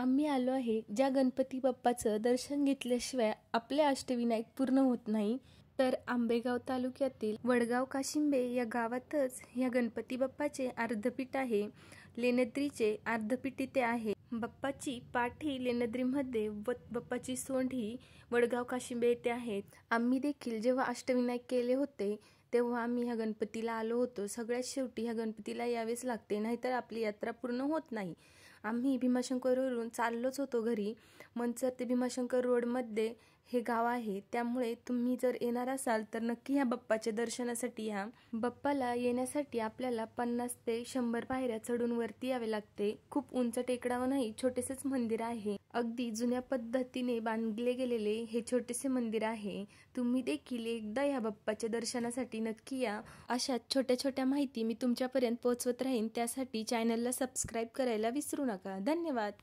आम्ही आलो आहे ज्या गणपती बाप्पाचं दर्शन घेतल्याशिवाय आपले अष्टविनायक पूर्ण होत नाही, तर आंबेगाव तालुक्यातील वडगाव काशिंबे या गावातच या गणपती बाप्पाचे अर्धपीठ आहे. लेणद्रीचे अर्धपीठ इथे आहे. बाप्पाची पाठी लेणद्रीमध्ये व बाप्पाची सोंड ही वडगाव काशिंबे येथे आहेत. आम्ही देखील जेव्हा अष्टविनायक केले होते तेव्हा आम्ही ह्या गणपतीला आलो होतो. सगळ्यात शेवटी ह्या गणपतीला यावेच लागते, नाहीतर आपली यात्रा पूर्ण होत नाही. आम्ही भीमाशंकरवरून चाललोच होतो घरी. मंचर ते भीमाशंकर रोडमध्ये हे गाव आहे, त्यामुळे तुम्ही जर येणार असाल तर नक्की ह्या बाप्पाच्या दर्शनासाठी या. बाप्पाला येण्यासाठी आपल्याला 50 ते 100 पायऱ्या चढून वरती यावे लागते. खूप उंच टेकडावर नाही, छोटेसेच मंदिर आहे. अगदी जुन्या पद्धतीने बांधले गेलेले हे छोटेसे मंदिर आहे. तुम्ही देखील एकदा या बाप्पाच्या दर्शनासाठी नक्की या. अशा छोट्या छोट्या माहिती मी तुमच्यापर्यंत पोहोचवत राहीन, त्यासाठी चॅनलला सबस्क्राईब करायला विसरू नका. धन्यवाद.